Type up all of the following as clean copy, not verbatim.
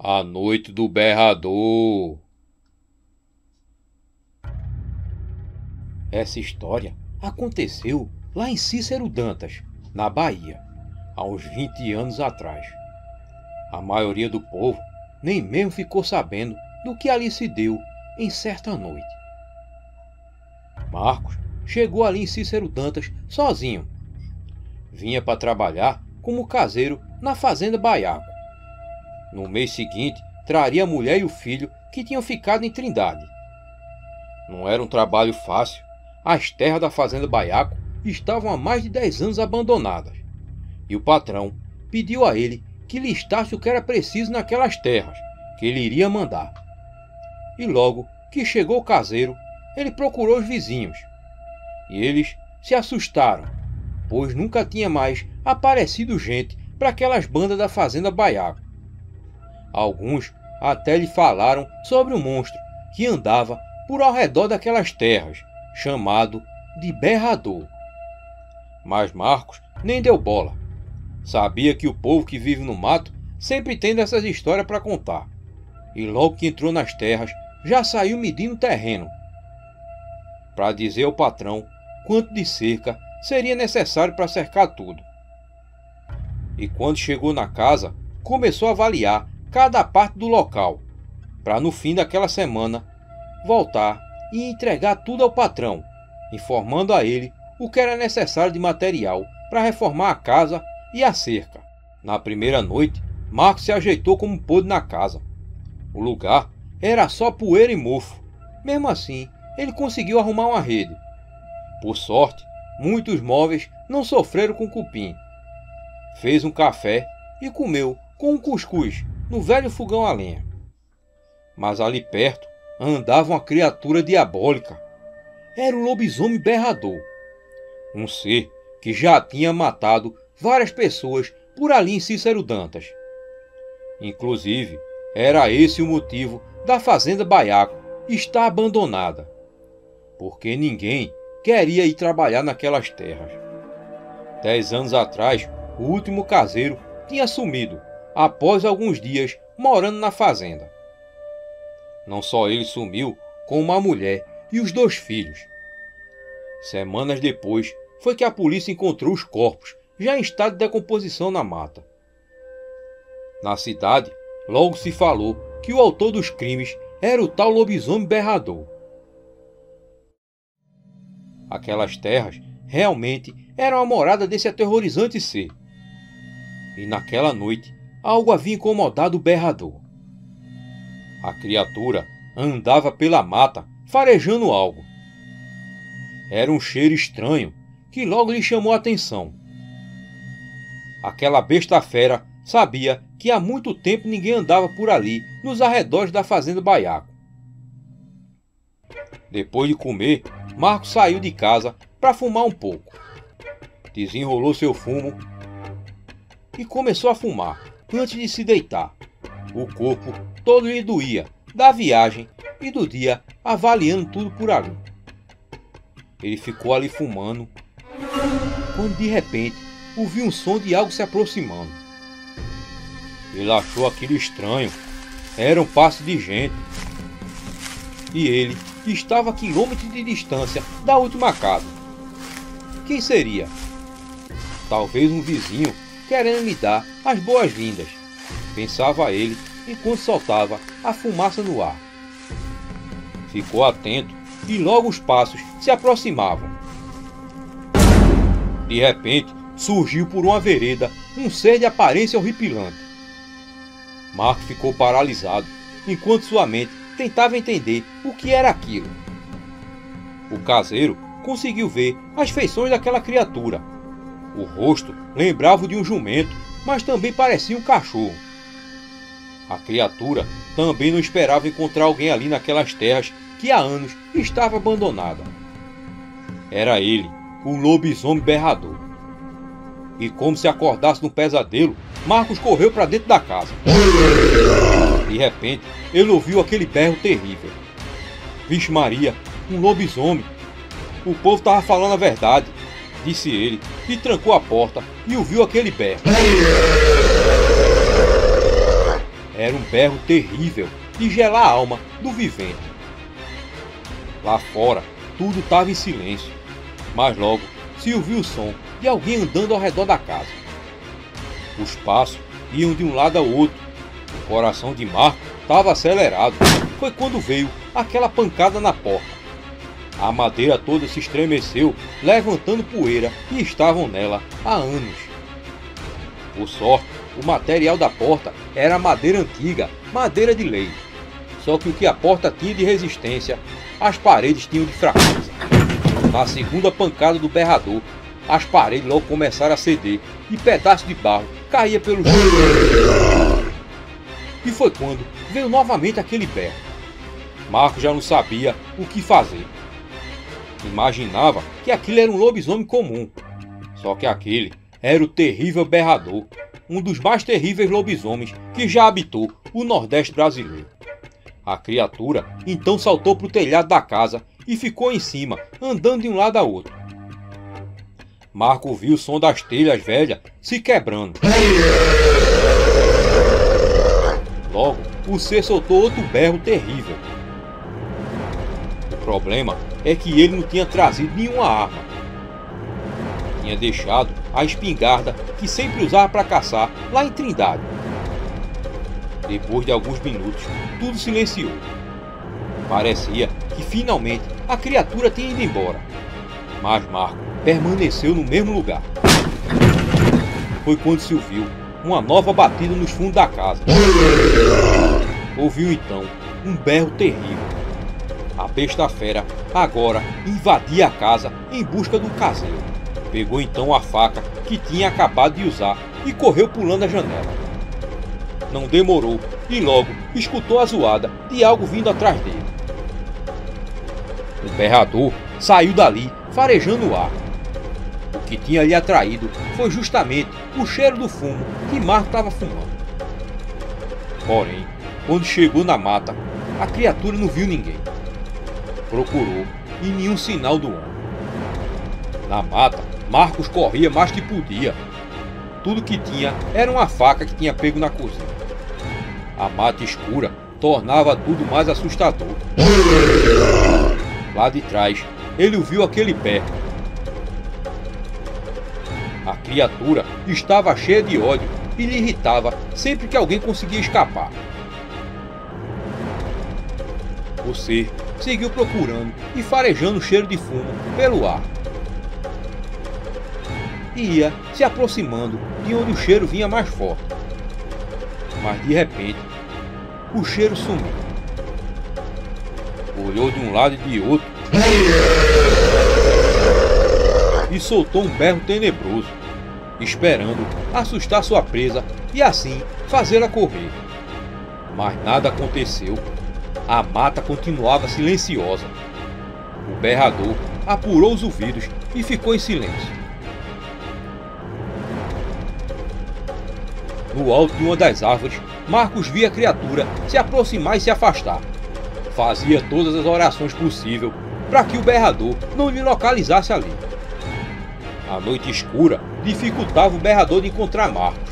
A Noite do Berrador. Essa história aconteceu lá em Cícero Dantas, na Bahia, há uns 20 anos atrás. A maioria do povo nem mesmo ficou sabendo do que ali se deu em certa noite. Marcos chegou ali em Cícero Dantas sozinho. Vinha para trabalhar como caseiro na fazenda Baiaco. No mês seguinte, traria a mulher e o filho que tinham ficado em Trindade. Não era um trabalho fácil. As terras da fazenda Baiaco estavam há mais de 10 anos abandonadas. E o patrão pediu a ele que listasse o que era preciso naquelas terras, que ele iria mandar. E logo que chegou o caseiro, ele procurou os vizinhos. E eles se assustaram, pois nunca tinha mais aparecido gente para aquelas bandas da fazenda Baiaco. Alguns até lhe falaram sobre um monstro que andava por ao redor daquelas terras, chamado de Berrador. Mas Marcos nem deu bola. Sabia que o povo que vive no mato sempre tem dessas histórias para contar. E logo que entrou nas terras, já saiu medindo o terreno, para dizer ao patrão quanto de cerca seria necessário para cercar tudo. E quando chegou na casa, começou a avaliar cada parte do local, para no fim daquela semana voltar e entregar tudo ao patrão, informando a ele o que era necessário de material para reformar a casa e a cerca. Na primeira noite, Marcos se ajeitou como pôde na casa. O lugar era só poeira e mofo. Mesmo assim, ele conseguiu arrumar uma rede. Por sorte, muitos móveis não sofreram com cupim. Fez um café e comeu com um cuscuz no velho fogão a lenha. Mas ali perto andava uma criatura diabólica. Era o lobisomem berrador. Um ser que já tinha matado várias pessoas por ali em Cícero Dantas. Inclusive, era esse o motivo da fazenda Baiaco estar abandonada, porque ninguém queria ir trabalhar naquelas terras. 10 anos atrás, o último caseiro tinha sumido, após alguns dias morando na fazenda. Não só ele sumiu, como a mulher e os 2 filhos. Semanas depois, foi que a polícia encontrou os corpos, já em estado de decomposição na mata. Na cidade, logo se falou que o autor dos crimes era o tal lobisomem berrador. Aquelas terras realmente eram a morada desse aterrorizante ser. E naquela noite, algo havia incomodado o berrador. A criatura andava pela mata, farejando algo. Era um cheiro estranho que logo lhe chamou a atenção. Aquela besta fera sabia que há muito tempo ninguém andava por ali, nos arredores da fazenda Baiaco. Depois de comer, Marcos saiu de casa para fumar um pouco. Desenrolou seu fumo e começou a fumar antes de se deitar. O corpo todo lhe doía da viagem e do dia avaliando tudo por ali. Ele ficou ali fumando, quando de repente ouviu um som de algo se aproximando. Ele achou aquilo estranho. Era um passo de gente. E ele estava a quilômetros de distância da última casa. Quem seria? Talvez um vizinho querendo lhe dar as boas-vindas, pensava ele enquanto soltava a fumaça no ar. Ficou atento e logo os passos se aproximavam. De repente, surgiu por uma vereda um ser de aparência horripilante. Marcos ficou paralisado, enquanto sua mente tentava entender o que era aquilo. O caseiro conseguiu ver as feições daquela criatura. O rosto lembrava o de um jumento, mas também parecia um cachorro. A criatura também não esperava encontrar alguém ali naquelas terras que há anos estava abandonada. Era ele, o lobisomem berrador. E como se acordasse num pesadelo, Marcos correu para dentro da casa. De repente, ele ouviu aquele berro terrível. Vixe Maria, um lobisomem. O povo estava falando a verdade, disse ele, e trancou a porta e ouviu aquele berro. Era um berro terrível de gelar a alma do vivente. Lá fora, tudo estava em silêncio, mas logo se ouviu o som de alguém andando ao redor da casa. Os passos iam de um lado ao outro. O coração de Marco estava acelerado. Foi quando veio aquela pancada na porta. A madeira toda se estremeceu, levantando poeira, e estavam nela há anos. Por sorte, o material da porta era madeira antiga, madeira de lei. Só que o que a porta tinha de resistência, as paredes tinham de fraqueza. Na segunda pancada do berrador, as paredes logo começaram a ceder e pedaços de barro caía pelo chão. E foi quando veio novamente aquele berro. Marco já não sabia o que fazer. Imaginava que aquilo era um lobisomem comum. Só que aquele era o terrível berrador, um dos mais terríveis lobisomens que já habitou o Nordeste brasileiro. A criatura então saltou para o telhado da casa e ficou em cima, andando de um lado a outro. Marco ouviu o som das telhas velhas se quebrando. Logo, o ser soltou outro berro terrível. O problema é que ele não tinha trazido nenhuma arma. Tinha deixado a espingarda que sempre usava para caçar lá em Trindade. Depois de alguns minutos, tudo silenciou. Parecia que finalmente a criatura tinha ido embora. Mas Marco permaneceu no mesmo lugar. Foi quando se ouviu uma nova batida nos fundos da casa. Ouviu então um berro terrível. A besta fera agora invadia a casa em busca do caseiro. Pegou então a faca que tinha acabado de usar e correu pulando a janela. Não demorou e logo escutou a zoada de algo vindo atrás dele. O berrador saiu dali farejando o ar. O que tinha lhe atraído foi justamente o cheiro do fumo que Marco estava fumando. Porém, quando chegou na mata, a criatura não viu ninguém. Procurou e nenhum sinal do homem. Na mata, Marcos corria mais que podia. Tudo que tinha era uma faca que tinha pego na cozinha. A mata escura tornava tudo mais assustador. Lá de trás, ele ouviu aquele pé. A criatura estava cheia de ódio e lhe irritava sempre que alguém conseguia escapar. O ser seguiu procurando e farejando o cheiro de fumo pelo ar. Ia se aproximando de onde o cheiro vinha mais forte. Mas de repente, o cheiro sumiu. Olhou de um lado e de outro e soltou um berro tenebroso, esperando assustar sua presa e assim fazê-la correr. Mas nada aconteceu. A mata continuava silenciosa. O berrador apurou os ouvidos e ficou em silêncio. No alto de uma das árvores, Marcos via a criatura se aproximar e se afastar. Fazia todas as orações possíveis para que o berrador não lhe localizasse ali. A noite escura dificultava o berrador de encontrar Marcos.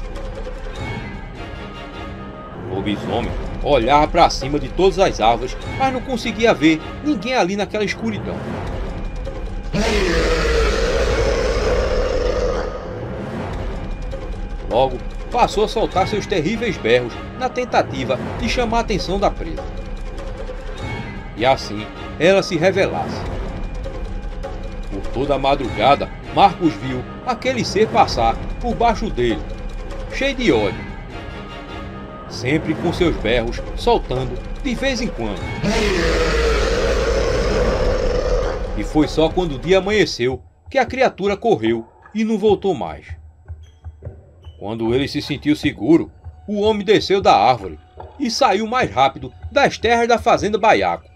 O lobisomem olhava para cima de todas as árvores, mas não conseguia ver ninguém ali naquela escuridão. Logo, passou a soltar seus terríveis berros na tentativa de chamar a atenção da presa. E assim ela se revelasse. Por toda a madrugada, Marcos viu aquele ser passar por baixo dele, cheio de ódio, sempre com seus berros soltando de vez em quando. E foi só quando o dia amanheceu que a criatura correu e não voltou mais. Quando ele se sentiu seguro, o homem desceu da árvore e saiu mais rápido das terras da fazenda Baiaco.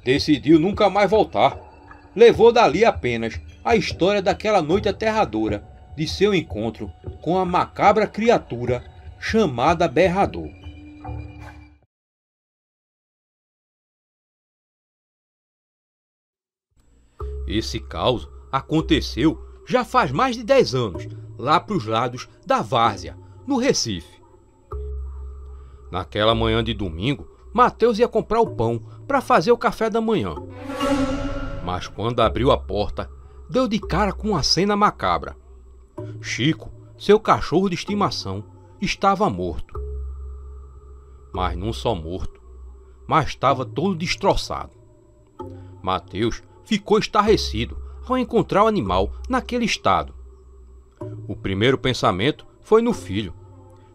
Decidiu nunca mais voltar. Levou dali apenas a história daquela noite aterradora de seu encontro com a macabra criatura chamada Berrador. Esse caos aconteceu já faz mais de 10 anos, lá para os lados da Várzea, no Recife. Naquela manhã de domingo, Mateus ia comprar o pão para fazer o café da manhã. Mas quando abriu a porta, deu de cara com uma cena macabra. Chico, seu cachorro de estimação, estava morto. Mas não só morto, mas estava todo destroçado. Mateus ficou estarrecido ao encontrar o animal naquele estado. O primeiro pensamento foi no filho.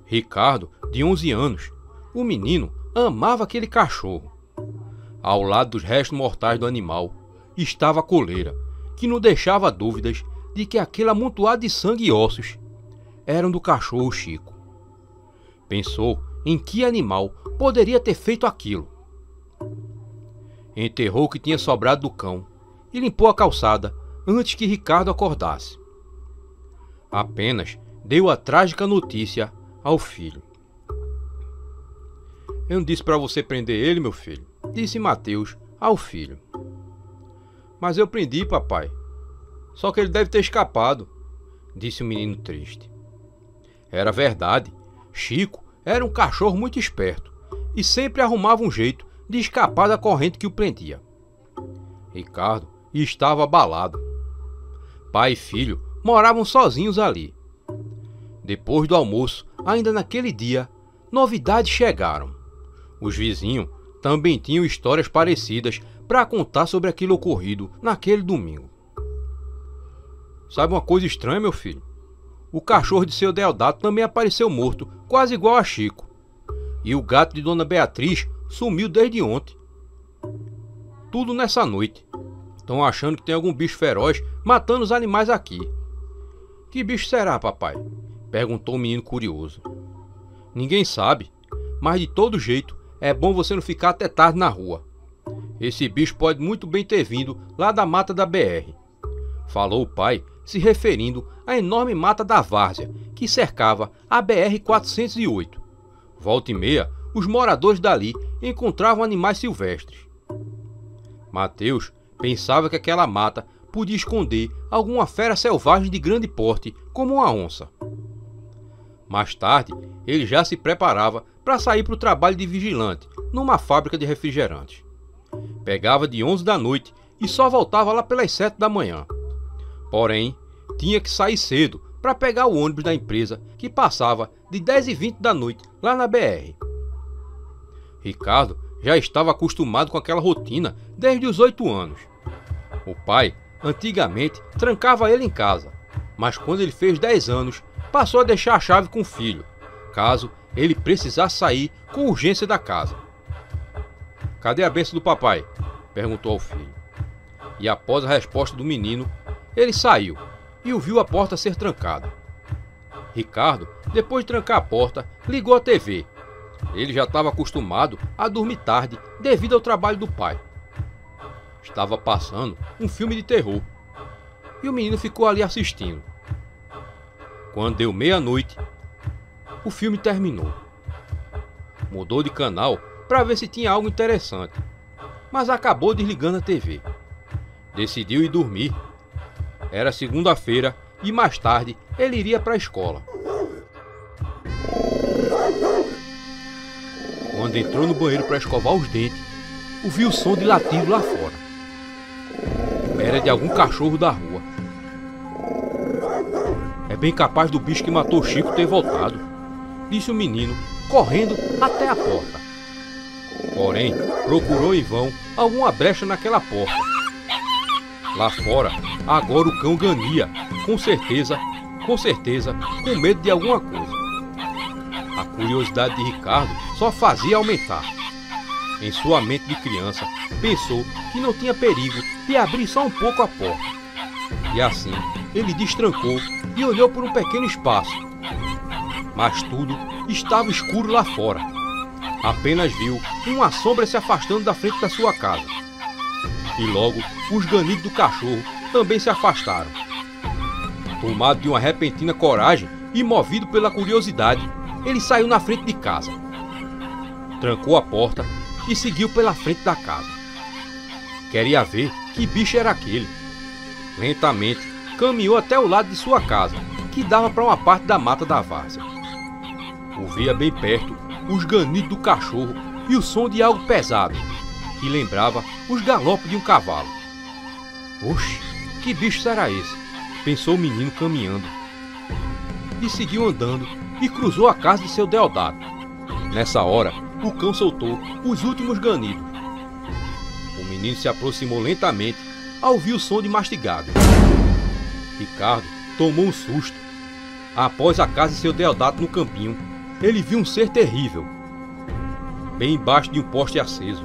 Ricardo, de 11 anos. O menino amava aquele cachorro. Ao lado dos restos mortais do animal estava a coleira, que não deixava dúvidas de que aquele amontoado de sangue e ossos eram do cachorro Chico. Pensou em que animal poderia ter feito aquilo. Enterrou o que tinha sobrado do cão e limpou a calçada antes que Ricardo acordasse. Apenas deu a trágica notícia ao filho. Eu não disse para você prender ele, meu filho, disse Mateus ao filho. Mas eu prendi, papai. Só que ele deve ter escapado, disse o menino triste. Era verdade. Chico era um cachorro muito esperto e sempre arrumava um jeito de escapar da corrente que o prendia. Ricardo estava abalado. Pai e filho moravam sozinhos ali. Depois do almoço, ainda naquele dia, novidades chegaram. Os vizinhos também tinham histórias parecidas para contar sobre aquilo ocorrido naquele domingo. Sabe uma coisa estranha, meu filho? O cachorro de seu Deodato também apareceu morto, quase igual a Chico. E o gato de Dona Beatriz sumiu desde ontem. Tudo nessa noite. Estão achando que tem algum bicho feroz matando os animais aqui. Que bicho será, papai? Perguntou o menino curioso. Ninguém sabe, mas de todo jeito é bom você não ficar até tarde na rua. Esse bicho pode muito bem ter vindo lá da mata da BR. Falou o pai, se referindo à enorme mata da várzea que cercava a BR-408. Volta e meia, os moradores dali encontravam animais silvestres. Mateus pensava que aquela mata podia esconder alguma fera selvagem de grande porte, como uma onça. Mais tarde, ele já se preparava para sair para o trabalho de vigilante numa fábrica de refrigerantes. Pegava de 11 da noite e só voltava lá pelas 7 da manhã. Porém, tinha que sair cedo para pegar o ônibus da empresa que passava de 10h20 da noite lá na BR. Ricardo já estava acostumado com aquela rotina desde os 8 anos. O pai, antigamente, trancava ele em casa, mas quando ele fez 10 anos, passou a deixar a chave com o filho, caso ele precisasse sair com urgência da casa. "Cadê a bênção do papai?" perguntou ao filho. E após a resposta do menino, ele saiu e ouviu a porta ser trancada. Ricardo, depois de trancar a porta, ligou a TV. Ele já estava acostumado a dormir tarde devido ao trabalho do pai. Estava passando um filme de terror e o menino ficou ali assistindo. Quando deu meia-noite, o filme terminou. Mudou de canal para ver se tinha algo interessante, mas acabou desligando a TV. Decidiu ir dormir. Era segunda-feira e mais tarde ele iria para a escola. Quando entrou no banheiro para escovar os dentes, ouviu o som de latido lá fora. Era de algum cachorro da rua. "É bem capaz do bicho que matou Chico ter voltado", disse o menino, correndo até a porta. Porém, procurou em vão alguma brecha naquela porta. Lá fora, agora o cão gania, com certeza, com medo de alguma coisa. A curiosidade de Ricardo só fazia aumentar. Em sua mente de criança, pensou que não tinha perigo de abrir só um pouco a porta. E assim, ele destrancou e olhou por um pequeno espaço. Mas tudo estava escuro lá fora. Apenas viu uma sombra se afastando da frente da sua casa. E logo, os ganidos do cachorro também se afastaram. Tomado de uma repentina coragem e movido pela curiosidade, ele saiu na frente de casa. Trancou a porta e seguiu pela frente da casa. Queria ver que bicho era aquele. Lentamente, caminhou até o lado de sua casa, que dava para uma parte da mata da várzea. O via bem perto os ganidos do cachorro e o som de algo pesado, que lembrava os galopes de um cavalo. Oxe, que bicho será esse? Pensou o menino caminhando. E seguiu andando e cruzou a casa de seu Deodato. Nessa hora, o cão soltou os últimos ganidos. O menino se aproximou lentamente ao ouvir o som de mastigado. Ricardo tomou um susto. Após a casa de seu Deodato no campinho, ele viu um ser terrível, bem embaixo de um poste aceso.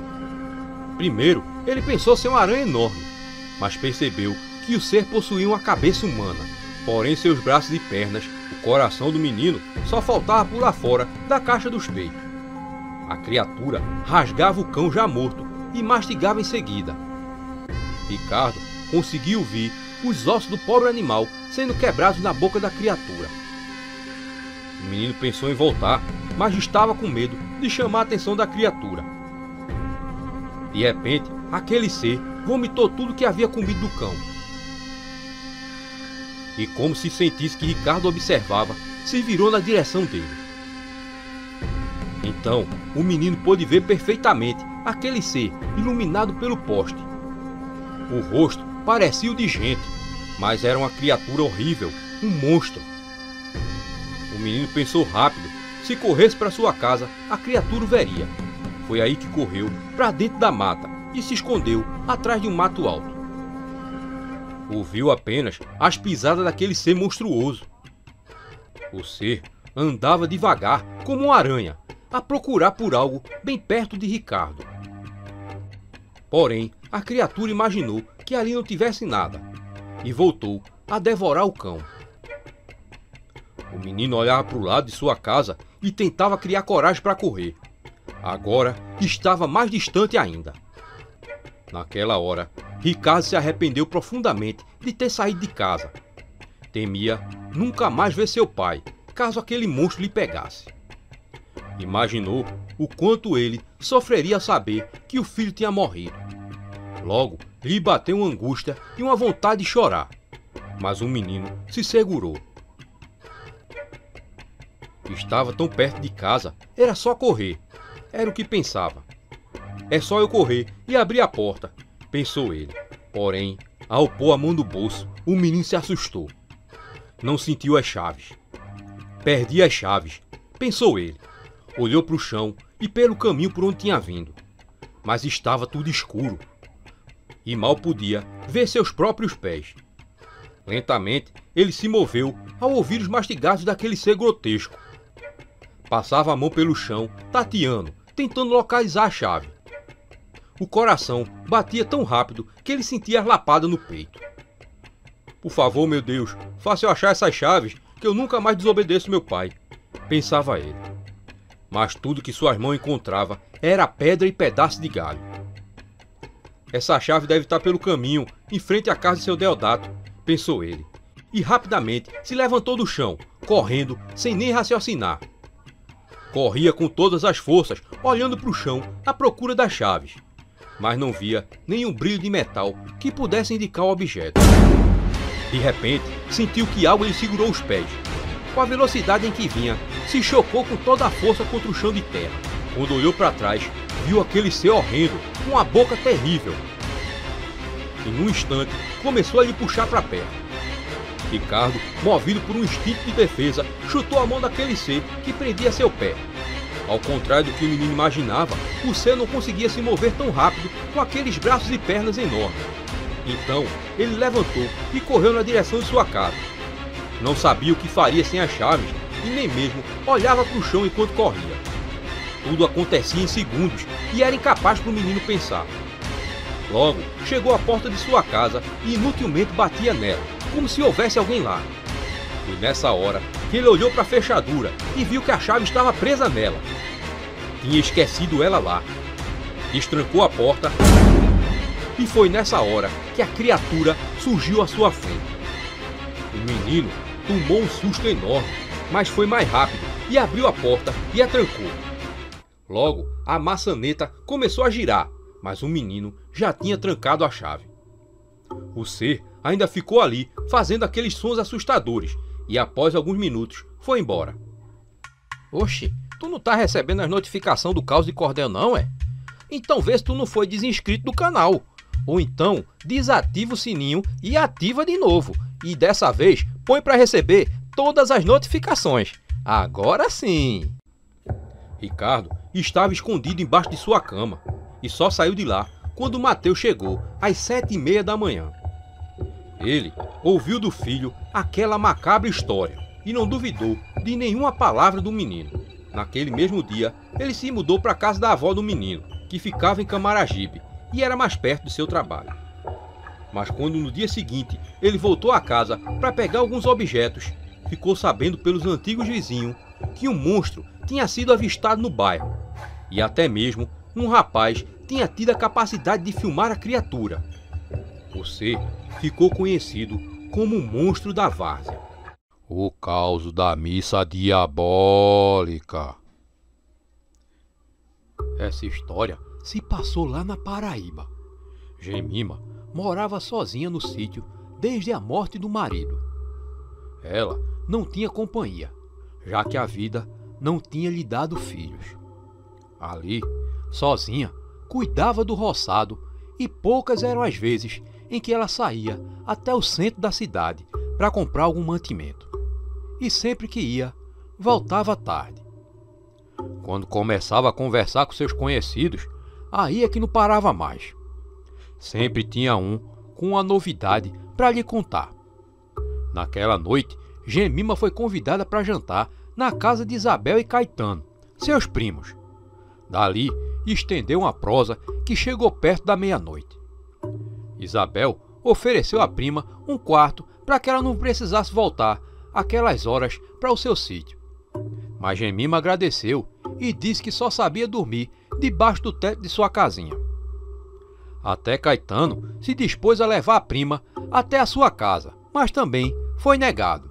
Primeiro, ele pensou ser uma aranha enorme, mas percebeu que o ser possuía uma cabeça humana. Porém, seus braços e pernas, o coração do menino, só faltava pular fora da caixa dos peitos. A criatura rasgava o cão já morto e mastigava em seguida. Ricardo conseguiu ouvir os ossos do pobre animal sendo quebrados na boca da criatura. O menino pensou em voltar, mas estava com medo de chamar a atenção da criatura. De repente, aquele ser vomitou tudo que havia comido do cão. E como se sentisse que Ricardo observava, se virou na direção dele. Então, o menino pôde ver perfeitamente aquele ser iluminado pelo poste. O rosto parecia o de gente, mas era uma criatura horrível, um monstro. O menino pensou rápido, se corresse para sua casa, a criatura o veria. Foi aí que correu para dentro da mata e se escondeu atrás de um mato alto. Ouviu apenas as pisadas daquele ser monstruoso. O ser andava devagar como uma aranha, a procurar por algo bem perto de Ricardo. Porém, a criatura imaginou que ali não tivesse nada e voltou a devorar o cão. O menino olhava para o lado de sua casa e tentava criar coragem para correr. Agora estava mais distante ainda. Naquela hora, Ricardo se arrependeu profundamente de ter saído de casa. Temia nunca mais ver seu pai, caso aquele monstro lhe pegasse. Imaginou o quanto ele sofreria ao saber que o filho tinha morrido. Logo, lhe bateu uma angústia e uma vontade de chorar. Mas o menino se segurou. Estava tão perto de casa, era só correr. Era o que pensava. É só eu correr e abrir a porta, pensou ele. Porém, ao pôr a mão no bolso, o menino se assustou. Não sentiu as chaves. Perdi as chaves, pensou ele. Olhou para o chão e pelo caminho por onde tinha vindo. Mas estava tudo escuro. E mal podia ver seus próprios pés. Lentamente, ele se moveu ao ouvir os mastigados daquele ser grotesco. Passava a mão pelo chão, tateando, tentando localizar a chave. O coração batia tão rápido que ele sentia as lapadas no peito. Por favor, meu Deus, faça eu achar essas chaves, que eu nunca mais desobedeço meu pai, pensava ele. Mas tudo que suas mãos encontravam era pedra e pedaço de galho. Essa chave deve estar pelo caminho, em frente à casa de seu Deodato, pensou ele. E rapidamente se levantou do chão, correndo sem nem raciocinar. Corria com todas as forças, olhando para o chão à procura das chaves. Mas não via nenhum brilho de metal que pudesse indicar o objeto. De repente, sentiu que algo lhe segurou os pés. Com a velocidade em que vinha, se chocou com toda a força contra o chão de terra. Quando olhou para trás, viu aquele ser horrendo, com uma boca terrível. E num instante, começou a lhe puxar para perto. Ricardo, movido por um instinto de defesa, chutou a mão daquele ser que prendia seu pé. Ao contrário do que o menino imaginava, o ser não conseguia se mover tão rápido com aqueles braços e pernas enormes. Então, ele levantou e correu na direção de sua casa. Não sabia o que faria sem as chaves e nem mesmo olhava para o chão enquanto corria. Tudo acontecia em segundos e era incapaz para o menino pensar. Logo, chegou à porta de sua casa e inutilmente batia nela, como se houvesse alguém lá. Foi nessa hora que ele olhou para a fechadura e viu que a chave estava presa nela. Tinha esquecido ela lá. Destrancou a porta e foi nessa hora que a criatura surgiu à sua frente. O menino tomou um susto enorme, mas foi mais rápido e abriu a porta e a trancou. Logo, a maçaneta começou a girar, mas o menino já tinha trancado a chave. O ser ainda ficou ali, fazendo aqueles sons assustadores, e após alguns minutos, foi embora. Oxe, Tu não tá recebendo as notificações do Caos de Cordel não, é? Então vê se tu não foi desinscrito do canal. Ou então, desativa o sininho e ativa de novo. E dessa vez, põe para receber todas as notificações. Agora sim! Ricardo estava escondido embaixo de sua cama e só saiu de lá quando Mateus chegou às 7h30 da manhã. Ele ouviu do filho aquela macabra história e não duvidou de nenhuma palavra do menino. Naquele mesmo dia, ele se mudou para a casa da avó do menino, que ficava em Camaragibe e era mais perto do seu trabalho. Mas quando no dia seguinte ele voltou à casa para pegar alguns objetos, ficou sabendo pelos antigos vizinhos que um monstro tinha sido avistado no bairro e até mesmo um rapaz tinha tido a capacidade de filmar a criatura. O ser ficou conhecido como o Monstro da Várzea. O caos da missa diabólica. Essa história se passou lá na Paraíba. Jemima morava sozinha no sítio desde a morte do marido. Ela não tinha companhia, já que a vida não tinha lhe dado filhos. Ali, sozinha, cuidava do roçado e poucas eram as vezes em que ela saía até o centro da cidade para comprar algum mantimento. E sempre que ia, voltava tarde. Quando começava a conversar com seus conhecidos, aí é que não parava mais. Sempre tinha um com uma novidade para lhe contar. Naquela noite, Jemima foi convidada para jantar na casa de Isabel e Caetano, seus primos. Dali, estendeu uma prosa que chegou perto da meia-noite. Isabel ofereceu à prima um quarto para que ela não precisasse voltar aquelas horas para o seu sítio. Mas Jemima agradeceu e disse que só sabia dormir debaixo do teto de sua casinha. Até Caetano se dispôs a levar a prima até a sua casa, mas também foi negado.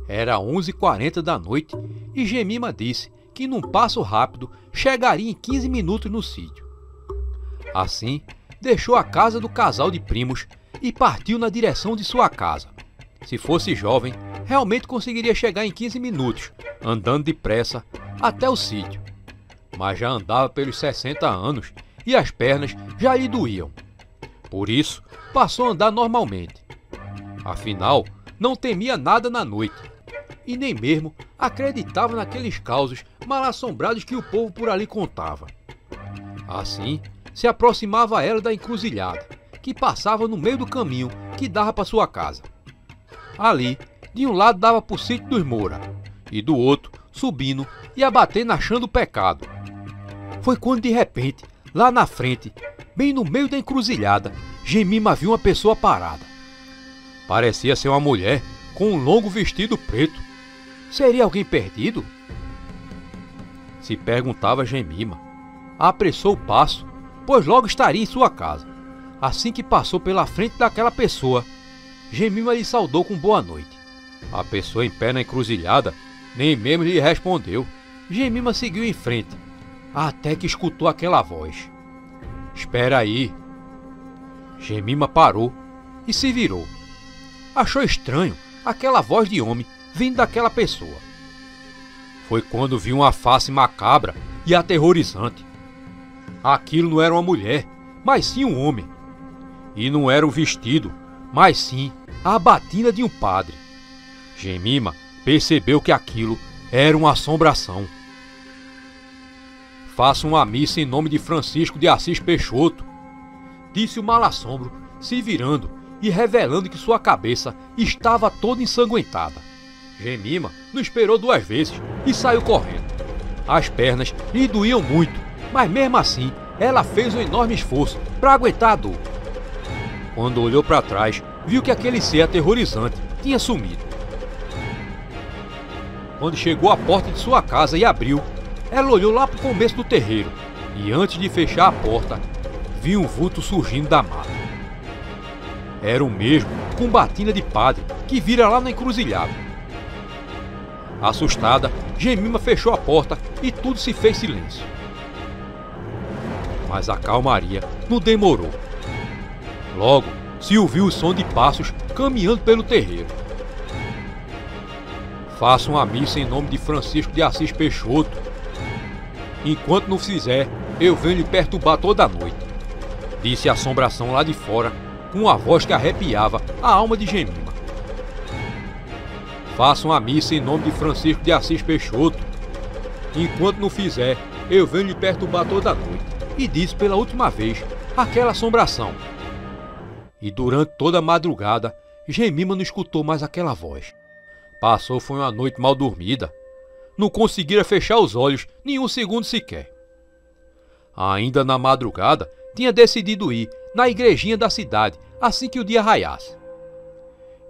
Era 11h40 da noite e Jemima disse que num passo rápido chegaria em 15 minutos no sítio. Assim, deixou a casa do casal de primos e partiu na direção de sua casa. Se fosse jovem, realmente conseguiria chegar em 15 minutos, andando depressa até o sítio. Mas já andava pelos 60 anos e as pernas já lhe doíam. Por isso, passou a andar normalmente. Afinal, não temia nada na noite e nem mesmo acreditava naqueles causos mal-assombrados que o povo por ali contava. Assim, se aproximava ela da encruzilhada, que passava no meio do caminho que dava para sua casa. Ali, de um lado dava para o sítio dos Moura, e do outro, subindo, ia batendo achando o pecado. Foi quando de repente, lá na frente, bem no meio da encruzilhada, Jemima viu uma pessoa parada. Parecia ser uma mulher com um longo vestido preto. Seria alguém perdido? Se perguntava Jemima. Apressou o passo, pois logo estaria em sua casa. Assim que passou pela frente daquela pessoa, Jemima lhe saudou com boa noite. A pessoa em pé na encruzilhada nem mesmo lhe respondeu. Jemima seguiu em frente, até que escutou aquela voz. Espera aí. Jemima parou e se virou. Achou estranho aquela voz de homem vindo daquela pessoa. Foi quando viu uma face macabra e aterrorizante. Aquilo não era uma mulher, mas sim um homem. E não era o vestido, mas sim a batina de um padre. Jemima percebeu que aquilo era uma assombração. Faça uma missa em nome de Francisco de Assis Peixoto, disse o mal-assombro, se virando e revelando que sua cabeça estava toda ensanguentada. Jemima não esperou duas vezes e saiu correndo. As pernas lhe doíam muito, mas mesmo assim ela fez um enorme esforço para aguentar a dor. Quando olhou para trás, viu que aquele ser aterrorizante tinha sumido. Quando chegou à porta de sua casa e abriu, ela olhou lá para o começo do terreiro e antes de fechar a porta, viu um vulto surgindo da mata. Era o mesmo com batina de padre que vira lá na encruzilhada. Assustada, Jemima fechou a porta e tudo se fez silêncio. Mas a calmaria não demorou. Logo se ouviu o som de passos caminhando pelo terreiro. Façam a missa em nome de Francisco de Assis Peixoto. Enquanto não fizer, eu venho lhe perturbar toda a noite, disse a assombração lá de fora, com uma voz que arrepiava a alma de Jemima. Façam a missa em nome de Francisco de Assis Peixoto. Enquanto não fizer, eu venho lhe perturbar toda a noite, e disse pela última vez aquela assombração. E durante toda a madrugada, Jemima não escutou mais aquela voz. Passou foi uma noite mal dormida. Não conseguira fechar os olhos nem um segundo sequer. Ainda na madrugada, tinha decidido ir na igrejinha da cidade assim que o dia raiasse.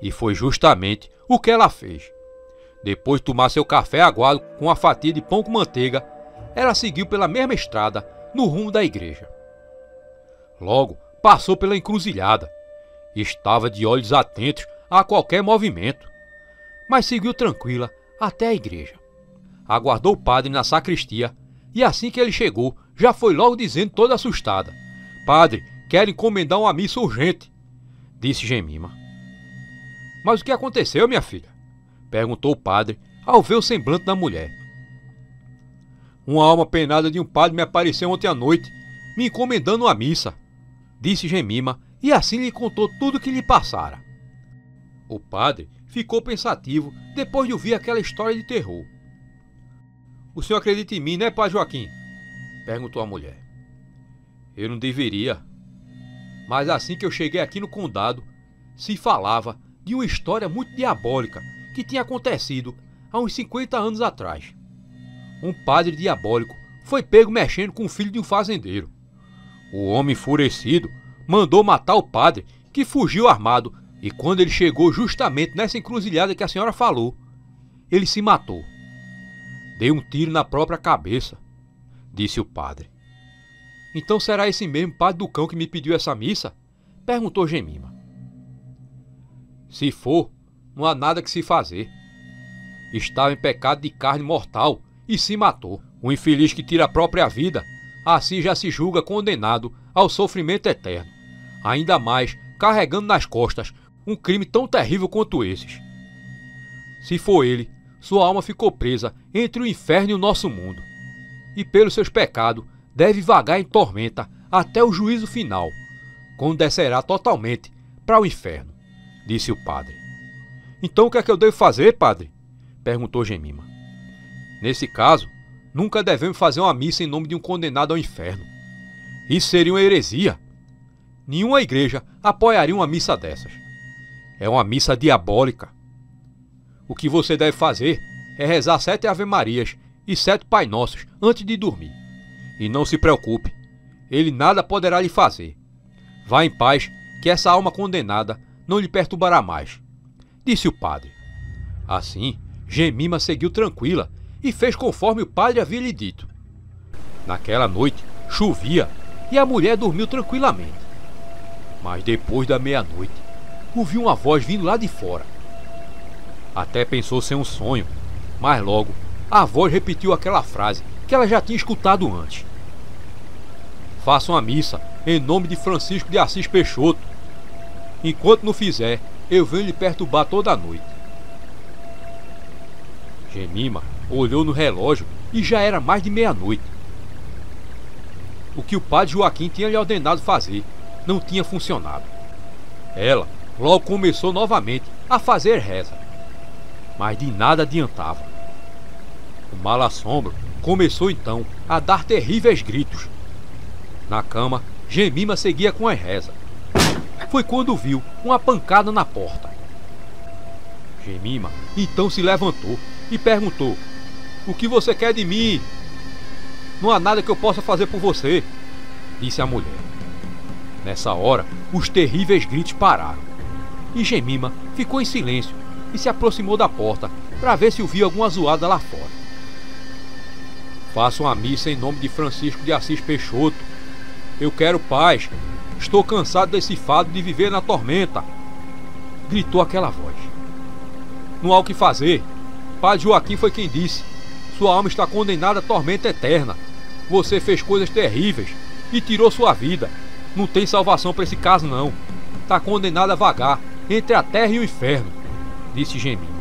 E foi justamente o que ela fez. Depois de tomar seu café aguado com uma fatia de pão com manteiga, ela seguiu pela mesma estrada no rumo da igreja. Logo, passou pela encruzilhada. Estava de olhos atentos a qualquer movimento, mas seguiu tranquila até a igreja. Aguardou o padre na sacristia e assim que ele chegou, já foi logo dizendo toda assustada: "Padre, quero encomendar uma missa urgente", disse Jemima. "Mas o que aconteceu, minha filha?", perguntou o padre ao ver o semblante da mulher. "Uma alma penada de um padre me apareceu ontem à noite, me encomendando uma missa", disse Jemima, e assim lhe contou tudo o que lhe passara. O padre ficou pensativo depois de ouvir aquela história de terror. "O senhor acredita em mim, né, Padre Joaquim?", perguntou a mulher. "Eu não deveria, mas assim que eu cheguei aqui no condado, se falava de uma história muito diabólica que tinha acontecido há uns 50 anos atrás. Um padre diabólico foi pego mexendo com o filho de um fazendeiro. O homem enfurecido mandou matar o padre, que fugiu armado, e quando ele chegou justamente nessa encruzilhada que a senhora falou, ele se matou. Deu um tiro na própria cabeça", disse o padre. "Então será esse mesmo padre do cão que me pediu essa missa?", perguntou Jemima. "Se for, não há nada que se fazer. Estava em pecado de carne mortal e se matou. O infeliz que tira a própria vida, assim já se julga condenado ao sofrimento eterno, ainda mais carregando nas costas um crime tão terrível quanto esses. Se for ele, sua alma ficou presa entre o inferno e o nosso mundo, e pelos seus pecados deve vagar em tormenta até o juízo final, quando descerá totalmente para o inferno", disse o padre. "Então o que é que eu devo fazer, padre?", perguntou Jemima. "Nesse caso, nunca devemos fazer uma missa em nome de um condenado ao inferno. Isso seria uma heresia. Nenhuma igreja apoiaria uma missa dessas. É uma missa diabólica. O que você deve fazer é rezar 7 Ave-Marias e 7 Pai Nossos antes de dormir. E não se preocupe, ele nada poderá lhe fazer. Vá em paz, que essa alma condenada não lhe perturbará mais", disse o padre. Assim, Jemima seguiu tranquila e fez conforme o padre havia lhe dito. Naquela noite, chovia e a mulher dormiu tranquilamente. Mas depois da meia-noite, ouviu uma voz vindo lá de fora. Até pensou ser um sonho, mas logo a voz repetiu aquela frase que ela já tinha escutado antes: "Façam a missa em nome de Francisco de Assis Peixoto. Enquanto não fizer, eu venho lhe perturbar toda a noite." Jemima olhou no relógio e já era mais de meia-noite. O que o padre Joaquim tinha lhe ordenado fazer não tinha funcionado. Ela logo começou novamente a fazer reza, mas de nada adiantava. O mal assombro começou então a dar terríveis gritos. Na cama, Jemima seguia com a reza. Foi quando viu uma pancada na porta. Jemima então se levantou e perguntou: "O que você quer de mim?" "Não há nada que eu possa fazer por você", disse a mulher. Nessa hora, os terríveis gritos pararam, e Jemima ficou em silêncio e se aproximou da porta para ver se ouvia alguma zoada lá fora. "Façam a missa em nome de Francisco de Assis Peixoto. Eu quero paz. Estou cansado desse fado de viver na tormenta", gritou aquela voz. "Não há o que fazer. Padre Joaquim foi quem disse: sua alma está condenada à tormenta eterna. Você fez coisas terríveis e tirou sua vida. Não tem salvação para esse caso não. Está condenado a vagar entre a terra e o inferno", disse Jemima.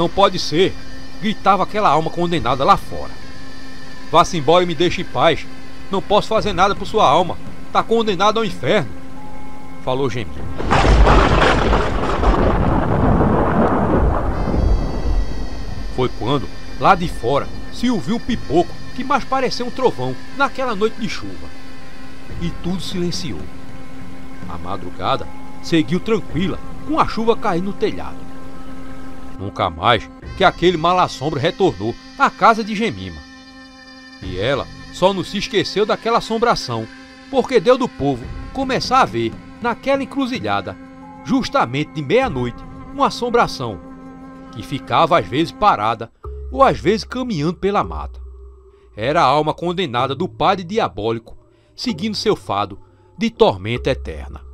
não pode ser, gritava aquela alma condenada lá fora. Vá-se embora e me deixe em paz. Não posso fazer nada por sua alma. Tá condenado ao inferno, falou Jemima. Foi quando, lá de fora, se ouviu um pipoco que mais parecia um trovão naquela noite de chuva. E tudo silenciou. A madrugada seguiu tranquila, com a chuva caindo no telhado. Nunca mais que aquele mal-assombro retornou à casa de Jemima. E ela só não se esqueceu daquela assombração, porque deu do povo começar a ver, naquela encruzilhada, justamente de meia-noite, uma assombração, que ficava às vezes parada, ou às vezes caminhando pela mata. Era a alma condenada do padre diabólico, seguindo seu fado de tormenta eterna.